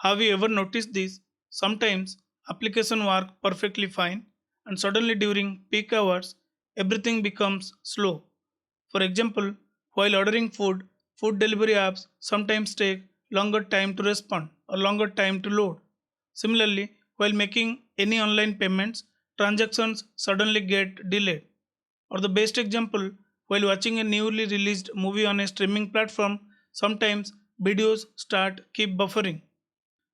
Have you ever noticed this? Sometimes application work perfectly fine and suddenly during peak hours everything becomes slow. For example, while ordering food, food delivery apps sometimes take longer time to respond or longer time to load. Similarly, while making any online payments, transactions suddenly get delayed. Or the best example, while watching a newly released movie on a streaming platform, sometimes videos start keep buffering.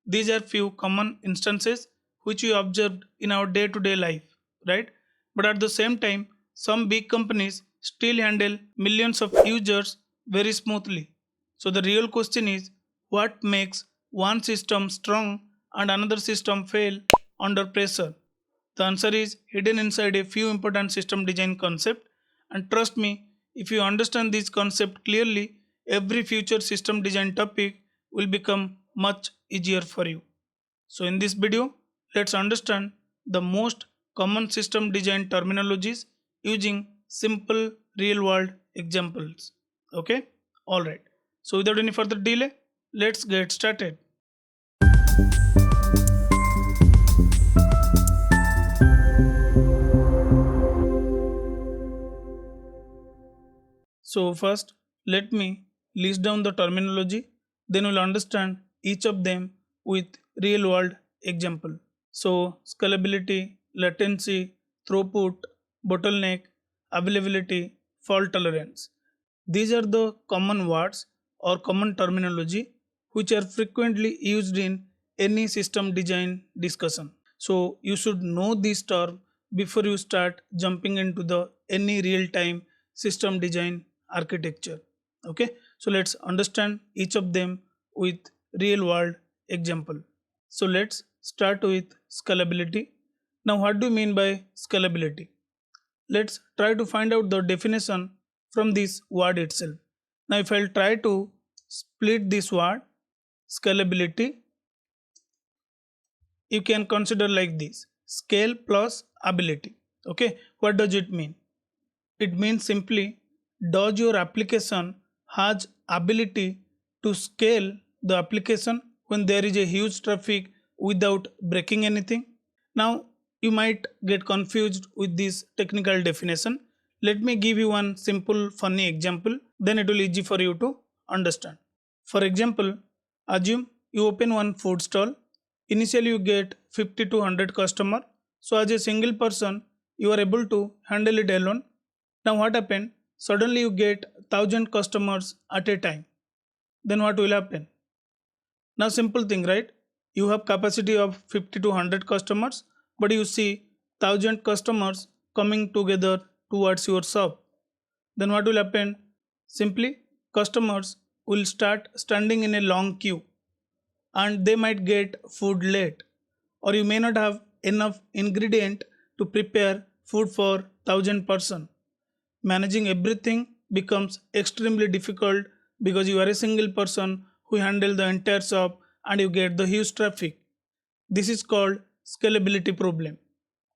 These are few common instances which we observed in our day-to-day life, right? But at the same time, some big companies still handle millions of users very smoothly. So the real question is what makes one system strong and another system fail under pressure? The answer is hidden inside a few important system design concepts. And trust me, if you understand this concept clearly, every future system design topic will become much easier for you. So in this video, let's understand the most common system design terminologies using simple real world examples. Okay? Alright. So without any further delay, let's get started. So first, let me list down the terminology, then we'll understand each of them with real world example. So scalability, latency, throughput, bottleneck, availability, fault tolerance. These are the common words or common terminology which are frequently used in any system design discussion. So you should know this term before you start jumping into the any real time system design architecture. Okay, so let's understand each of them with real world example. So let's start with scalability. Now what do you mean by scalability? Let's try to find out the definition from this word itself. Now if I'll try to split this word scalability, you can consider like this: scale plus ability. Okay, what does it mean? It means simply, does your application has ability to scale the application when there is a huge traffic without breaking anything? Now you might get confused with this technical definition. Let me give you one simple funny example, then it will easy for you to understand. For example, assume you open one food stall. Initially, you get 50 to 100 customer. So, as a single person, you are able to handle it alone. Now, what happened? Suddenly, you get 1,000 customers at a time. Then, what will happen? Now, simple thing, right? You have capacity of 50 to 100 customers, but you see 1,000 customers coming together towards your shop. Then, what will happen? Simply, customers will start standing in a long queue and they might get food late, or you may not have enough ingredient to prepare food for 1,000 person. Managing everything becomes extremely difficult because you are a single person who handle the entire shop and you get the huge traffic. This is called scalability problem.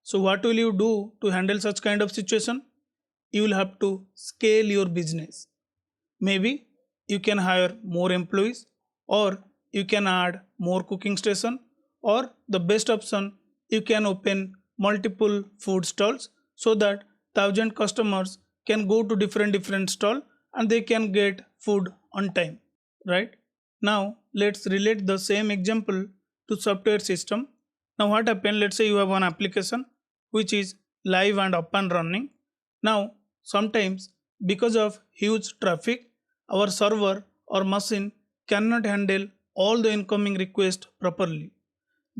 So what will you do to handle such kind of situation? You will have to scale your business. Maybe you can hire more employees, or you can add more cooking station, or the best option, you can open multiple food stalls so that 1,000 customers can go to different stall and they can get food on time, right? Now let's relate the same example to software system. Now what happened? Let's say you have one application which is live and up and running. Now sometimes because of huge traffic, our server or machine cannot handle all the incoming requests properly.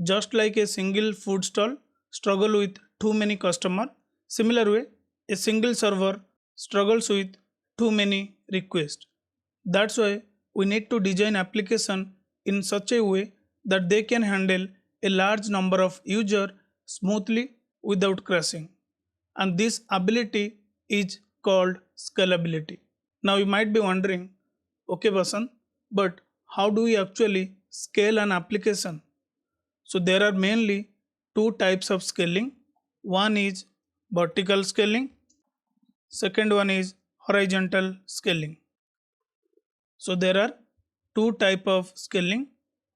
Just like a single food stall struggle with too many customer, similar way a single server struggles with too many requests. That's why we need to design application in such a way that they can handle a large number of users smoothly without crashing. And this ability is called scalability. Now you might be wondering, okay Vasan, but how do we actually scale an application? So there are mainly two types of scaling. One is vertical scaling, second one is horizontal scaling. So there are two type of scaling.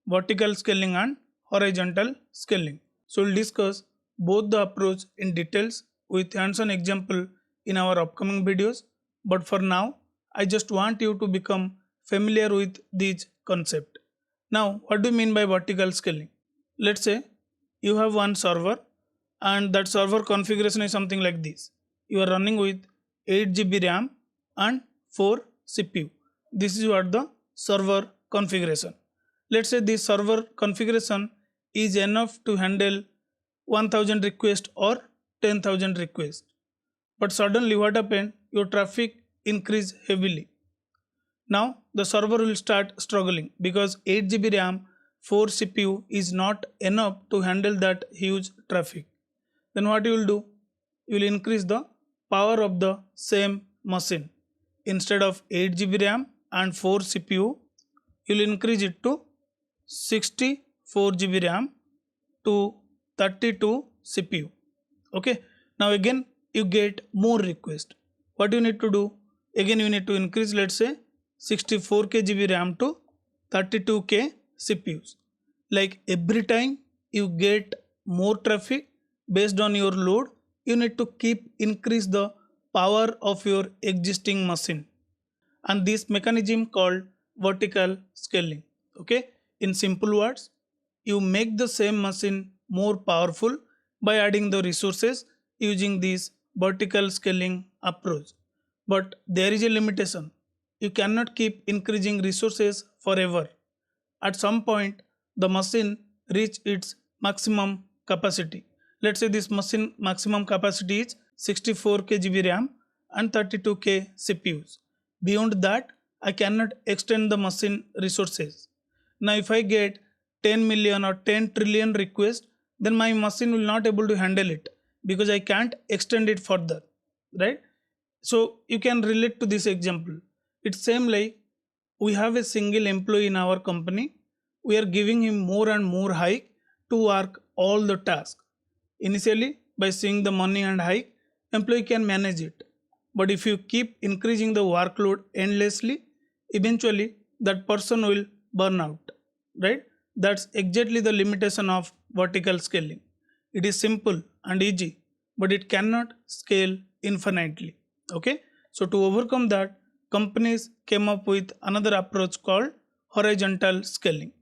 vertical scaling and horizontal scaling. So we'll discuss both the approach in details with hands-on example in our upcoming videos. But for now, I just want you to become familiar with these concepts. Now, what do you mean by vertical scaling? Let's say you have one server and that server configuration is something like this. You are running with 8 GB RAM and 4 CPU. This is what the server configuration. Let's say this server configuration is enough to handle 1000 requests or 10,000 requests. But suddenly what happened? Your traffic increased heavily. Now the server will start struggling because 8 GB RAM, 4 CPU is not enough to handle that huge traffic. Then what you will do? You will increase the power of the same machine. Instead of 8 GB RAM and 4 CPU, you will increase it to 64 GB RAM to 32 CPU. Okay. Now again you get more request. What you need to do? Again you need to increase, let's say 64K GB RAM to 32K CPUs. Like every time you get more traffic based on your load, you need to keep increase the power of your existing machine. And this mechanism called vertical scaling. Okay. In simple words, you make the same machine more powerful by adding the resources using this vertical scaling approach. But there is a limitation. You cannot keep increasing resources forever. At some point, the machine reach its maximum capacity. Let's say this machine maximum capacity is 64K GB RAM and 32K CPUs. Beyond that, I cannot extend the machine resources. Now if I get 10 million or 10 trillion requests, then my machine will not able to handle it because I can't extend it further, right? So you can relate to this example. It's same like we have a single employee in our company. We are giving him more and more hike to work all the tasks. Initially, by seeing the money and hike, employee can manage it. But if you keep increasing the workload endlessly, eventually that person will burn out, right? That's exactly the limitation of vertical scaling. It is simple and easy, but it cannot scale infinitely. Okay, so to overcome that, companies came up with another approach called horizontal scaling.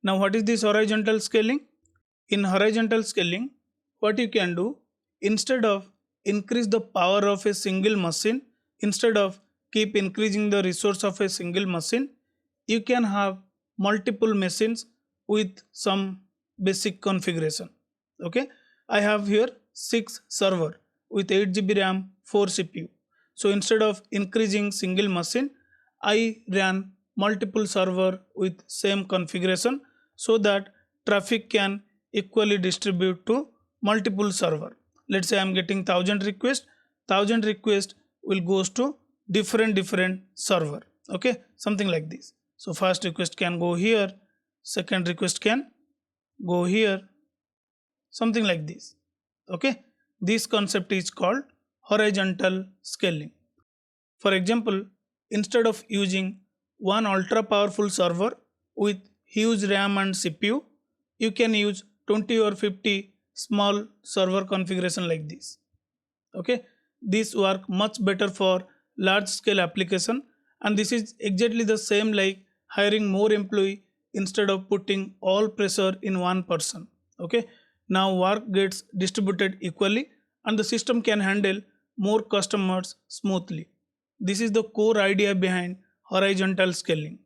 Now, what is this horizontal scaling? In horizontal scaling, what you can do, instead of increase the power of a single machine, instead of keep increasing the resource of a single machine, you can have multiple machines with some basic configuration. Okay, I have here 6 server with 8 GB RAM, 4 CPU. So instead of increasing single machine, I ran multiple server with same configuration so that traffic can equally distribute to multiple server. Let's say I am getting 1000 requests, 1000 requests will goes to different server. Okay, something like this. So first request can go here, second request can go here, something like this. Okay, this concept is called horizontal scaling. For example, instead of using one ultra powerful server with huge RAM and CPU, you can use 20 or 50 small server configuration like this. Okay, this work much better for large scale application, and this is exactly the same like hiring more employee instead of putting all pressure in one person. Okay, now work gets distributed equally and the system can handle more customers smoothly. This is the core idea behind horizontal scaling.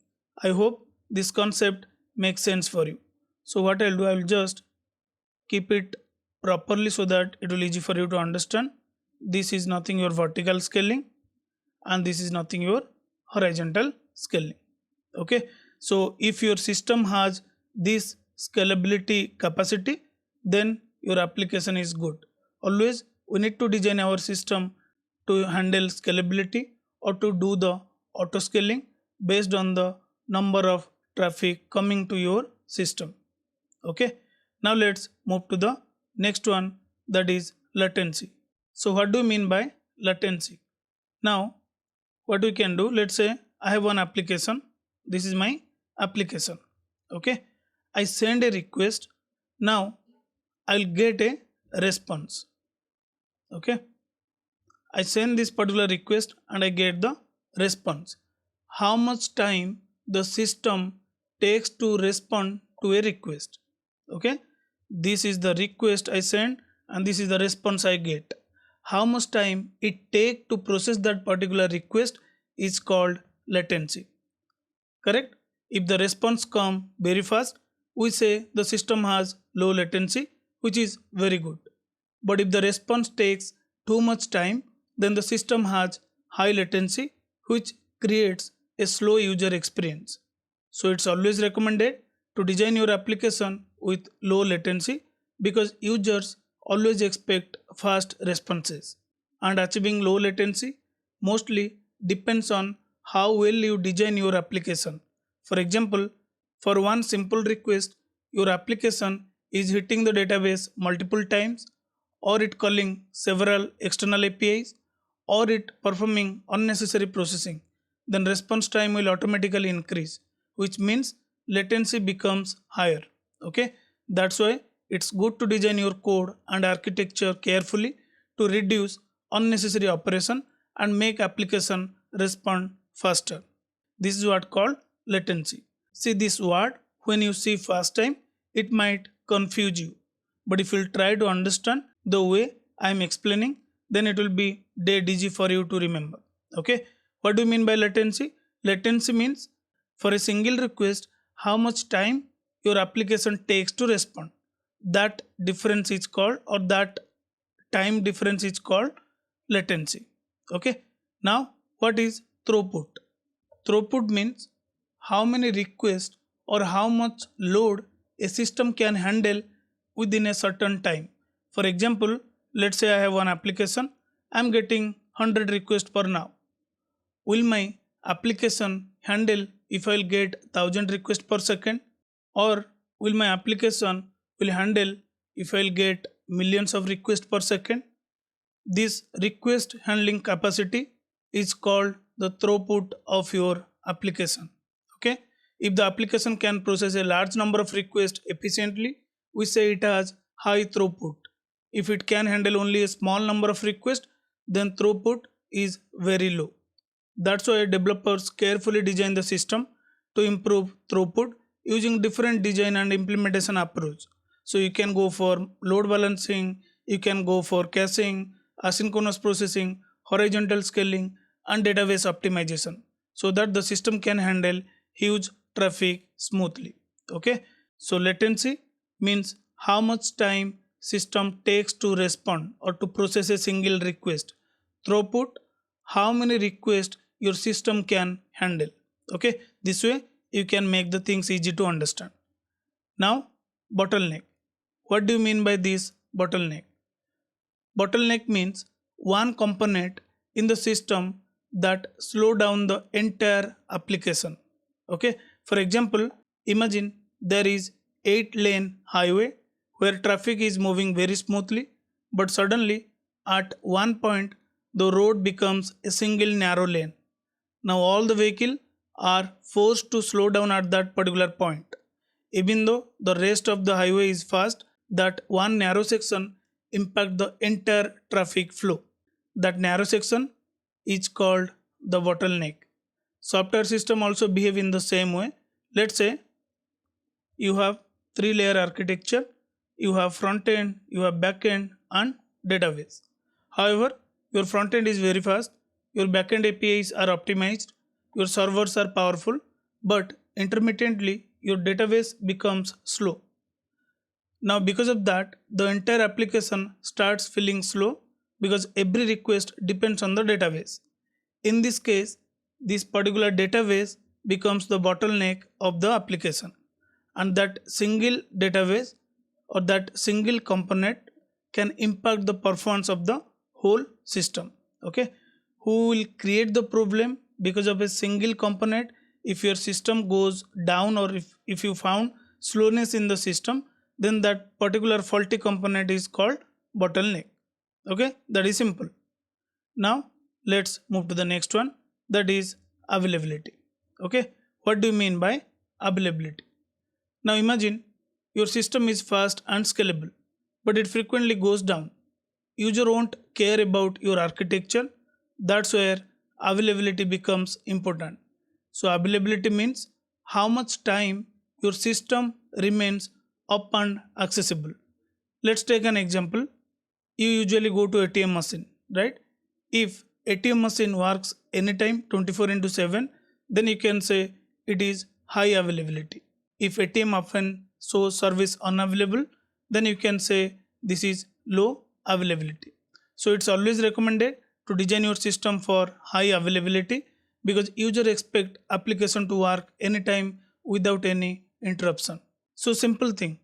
I hope this concept makes sense for you. So what I'll do, I will just keep it properly so that it will easy for you to understand. This is nothing your vertical scaling and this is nothing your horizontal scaling. Okay, so if your system has this scalability capacity, then your application is good. Always we need to design our system to handle scalability or to do the auto scaling based on the number of traffic coming to your system. Okay, now let's move to the next one, that is latency. So what do you mean by latency? Now what we can do, let's say I have one application, this is my application. Okay, I send a request. Now I'll get a response. Okay, I send this particular request and I get the response. How much time the system takes to respond to a request? Okay, this is the request I send and this is the response I get. How much time it take to process that particular request is called latency. Correct? If the response come very fast, we say the system has low latency, which is very good. But if the response takes too much time, then the system has high latency, which creates a slow user experience. So it's always recommended to design your application with low latency because users always expect fast responses. And achieving low latency mostly depends on how well you design your application. For example, for one simple request, your application is hitting the database multiple times, or it calling several external APIs, or it performing unnecessary processing, then response time will automatically increase, which means latency becomes higher. Okay, that's why it's good to design your code and architecture carefully to reduce unnecessary operation and make application respond faster. This is what called latency. See this word, when you see first time, it might confuse you. But if you try to understand the way I am explaining, then it will be dead easy for you to remember. Okay, what do you mean by latency? Latency means for a single request, how much time your application takes to respond. That difference is called, or that time difference is called latency. Okay, now what is throughput? Throughput means how many requests or how much load a system can handle within a certain time. For example, let's say I have one application, I am getting 100 requests per now. Will my application handle if I'll get 1000 requests per second, or will my application will handle if I'll get millions of requests per second? This request handling capacity is called the throughput of your application. Okay, if the application can process a large number of requests efficiently, we say it has high throughput. If it can handle only a small number of requests, then throughput is very low. That's why developers carefully design the system to improve throughput using different design and implementation approach. So you can go for load balancing, you can go for caching, asynchronous processing, horizontal scaling, and database optimization so that the system can handle huge traffic smoothly. Okay, so latency means how much time system takes to respond or to process a single request. Throughput, how many requests your system can handle. Okay, this way you can make the things easy to understand. Now, bottleneck. What do you mean by this bottleneck? Bottleneck means one component in the system that slow down the entire application. Okay, for example, imagine there is 8-lane highway where traffic is moving very smoothly, but suddenly at one point the road becomes a single narrow lane. Now all the vehicles are forced to slow down at that particular point. Even though the rest of the highway is fast, that one narrow section impact the entire traffic flow. That narrow section is called the bottleneck. Software system also behave in the same way. Let's say you have three-layer architecture, you have front end, you have back end, and database. However, your front end is very fast, your backend APIs are optimized, your servers are powerful, but intermittently your database becomes slow. Now, because of that, the entire application starts feeling slow because every request depends on the database. In this case, this particular database becomes the bottleneck of the application, and that single database or that single component can impact the performance of the whole system. Okay, who will create the problem because of a single component? If your system goes down, or if you found slowness in the system, then that particular faulty component is called bottleneck. Okay, that is simple. Now let's move to the next one, that is availability. Okay, what do you mean by availability? Now imagine your system is fast and scalable, but it frequently goes down. User won't care about your architecture. That's where availability becomes important. So availability means how much time your system remains up and accessible. Let's take an example. You usually go to ATM machine, right? If ATM machine works anytime 24 into 7, then you can say it is high availability. If ATM often shows service unavailable, then you can say this is low availability. So it's always recommended to design your system for high availability because user expect application to work anytime without any interruption. So simple thing.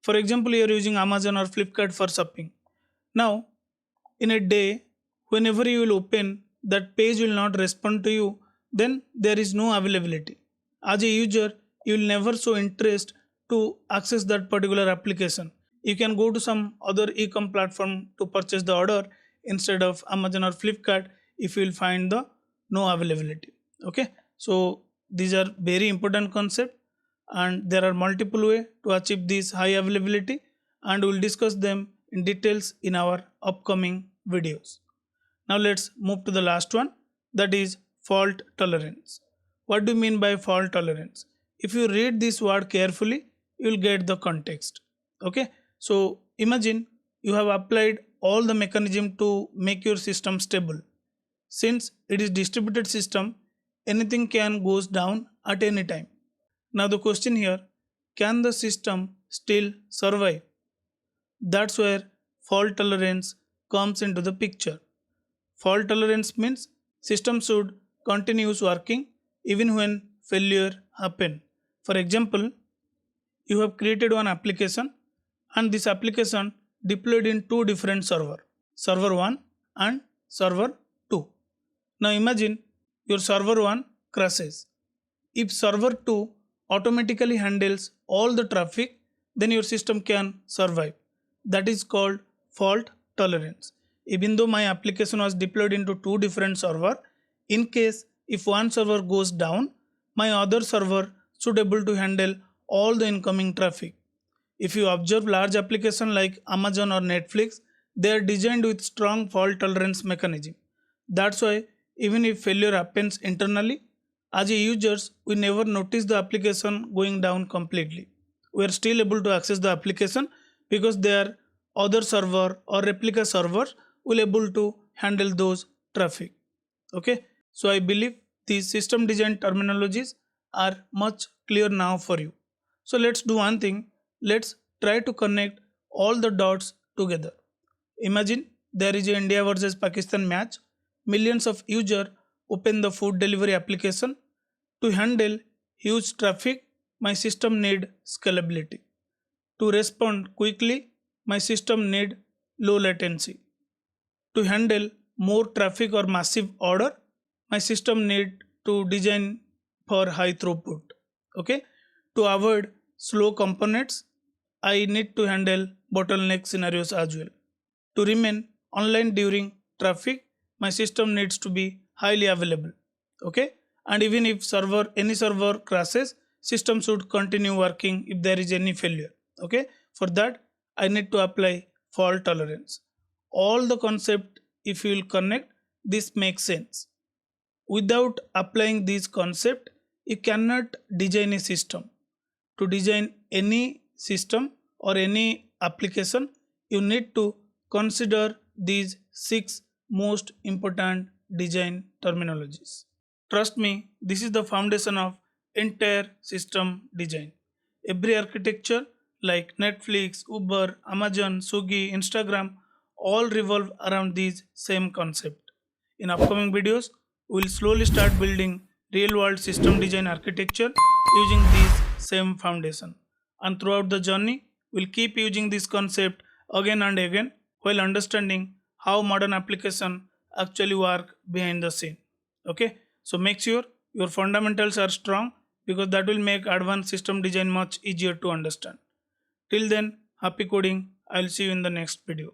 For example, you are using Amazon or Flipkart for shopping. Now, in a day, whenever you will open, that page will not respond to you, then there is no availability. As a user, you will never show interest to access that particular application. You can go to some other e-com platform to purchase the order instead of Amazon or Flipkart if you will find the no availability. Okay, so these are very important concept and there are multiple way to achieve this high availability and we will discuss them in details in our upcoming videos. Now let's move to the last one, that is fault tolerance. What do you mean by fault tolerance? If you read this word carefully, you will get the context. Okay, so imagine you have applied all the mechanism to make your system stable. Since it is distributed system, anything can goes down at any time. Now the question here, can the system still survive? That's where fault tolerance comes into the picture. Fault tolerance means system should continue working even when failure happen. For example, you have created one application and this application deployed in two different server 1 and server 2. Now imagine your server 1 crashes. If server 2 automatically handles all the traffic, then your system can survive. That is called fault tolerance. Even though my application was deployed into two different servers, in case if one server goes down, my other server should able to handle all the incoming traffic. If you observe large applications like Amazon or Netflix, they are designed with strong fault tolerance mechanism. That's why even if failure happens internally, as a users, we never notice the application going down completely. We are still able to access the application because their other server or replica servers will able to handle those traffic. Okay, so I believe these system design terminologies are much clear now for you. So let's do one thing. Let's try to connect all the dots together. Imagine there is a India versus Pakistan match. Millions of users open the food delivery application. To handle huge traffic, my system need scalability. To respond quickly, my system need low latency. To handle more traffic or massive order, my system need to design for high throughput. Okay, to avoid slow components, I need to handle bottleneck scenarios as well. To remain online during traffic, my system needs to be highly available. Okay, and even if any server crashes, system should continue working if there is any failure. Okay, for that I need to apply fault tolerance. All the concept, if you will connect, this makes sense. Without applying this concept, you cannot design a system. To design any system or any application, you need to consider these 6 most important design terminologies. Trust me, this is the foundation of entire system design. Every architecture like Netflix, Uber, Amazon, Swiggy, Instagram all revolve around these same concept. In upcoming videos, we will slowly start building real world system design architecture using these same foundation. And throughout the journey, we'll keep using this concept again and again while understanding how modern applications actually work behind the scene. Okay, so make sure your fundamentals are strong because that will make advanced system design much easier to understand. Till then, happy coding. I'll see you in the next video.